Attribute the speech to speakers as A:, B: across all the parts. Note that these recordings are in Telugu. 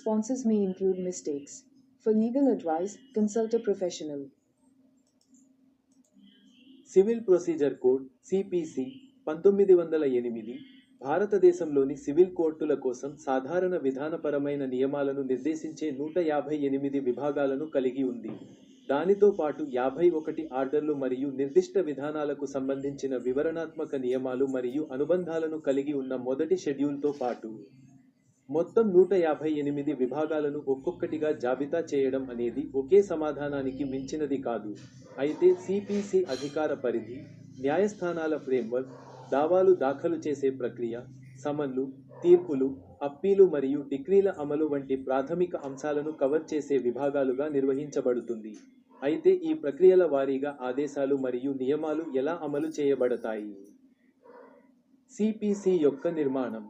A: responses may include mistakes. For legal advice, consult a professional.
B: Civil procedure code CPC 1908 భారతదేశంలోని సివిల్ కోర్టుల కోసం సాధారణ విధానపరమైన నియమాలను నిర్దేశించే 158 విభాగాలను కలిగి ఉంది. దానితో పాటు 51 ఆర్డర్లు మరియు నిర్దిష్ట విధానాలకు సంబంధించిన వివరణాత్మక నియమాలు మరియు అనుబంధాలను కలిగి ఉన్న మొదటి షెడ్యూల్తో పాటు మొత్తం 158 విభాగాలను ఒక్కొక్కటిగా జాబితా చేయడం అనేది ఒకే సమాధానానికి మించినది కాదు. అయితే సిపిసి అధికార పరిధి, న్యాయస్థానాల ఫ్రేమ్వర్క్, దావాలు దాఖలు చేసే ప్రక్రియ, సమన్లు, తీర్పులు, అప్పీలు మరియు డిక్రీల అమలు వంటి ప్రాథమిక అంశాలను కవర్ చేసే విభాగాలుగా నిర్వహించబడుతుంది. అయితే ఈ ప్రక్రియల వారీగా ఆదేశాలు మరియు నియమాలు ఎలా అమలు చేయబడతాయి? సిపిసి యొక్క నిర్మాణం.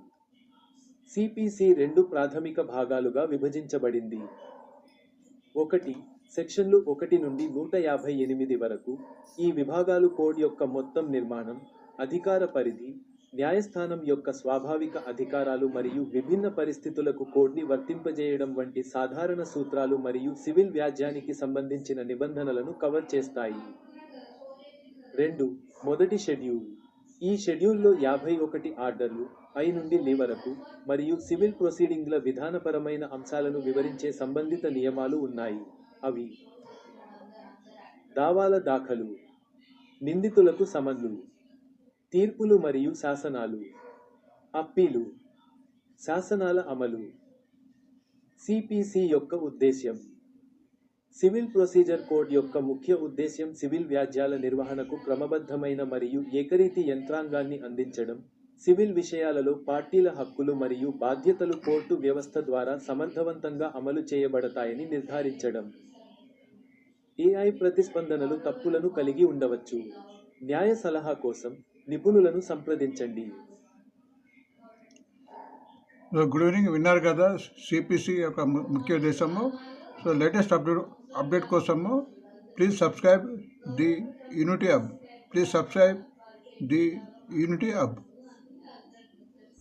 B: సిపిసి 2 ప్రాథమిక భాగాలుగా విభజించబడింది. 1. సెక్షన్లు 1 నుండి 158 వరకు. ఈ విభాగాలు కోడ్ యొక్క మొత్తం నిర్మాణం, అధికార పరిధి, న్యాయస్థానం యొక్క స్వాభావిక అధికారాలు మరియు విభిన్న పరిస్థితులకు కోడ్ని వర్తింపజేయడం వంటి సాధారణ సూత్రాలు మరియు సివిల్ వ్యాజ్యానికి సంబంధించిన నిబంధనలను కవర్ చేస్తాయి. 2. మొదటి షెడ్యూల్. ఈ షెడ్యూల్లో 51 ఆర్డర్లు ఐ నుండి లి వరకు మరియు సివిల్ ప్రొసీడింగ్ల విధానపరమైన అంశాలను వివరించే సంబంధిత నియమాలు ఉన్నాయి. అవి: దావాల దాఖలు, నిందితులకు సమన్లు, తీర్పులు మరియు శాసనాలు, అప్పీలు, శాసనాల అమలు. సిపిసి యొక్క ఉద్దేశ్యం. సివిల్ ప్రొసీజర్ కోడ్ యొక్క ముఖ్య ఉద్దేశ్యం సివిల్ వ్యాజ్యాల నిర్వహణకు క్రమబద్ధమైన మరియు ఏకరీతి యంత్రాంగాన్ని అందించడం, సివిల్ విషయాలలో పార్టీల హక్కులు మరియు బాధ్యతలు కోర్టు వ్యవస్థ ద్వారా సమర్థవంతంగా అమలు చేయబడతాయని నిర్ధారించడం. ఏఐ ప్రతిస్పందనలు తప్పులను కలిగి ఉండవచ్చు. న్యాయ సలహా కోసం నిపుణులను సంప్రదించండి.
C: Good evening. విన్నారు కదా సిపిసి యొక్క ముఖ్య ఉద్దేశము. సో లేటెస్ట్ అప్డేట్ కోసము please subscribe the unity hub.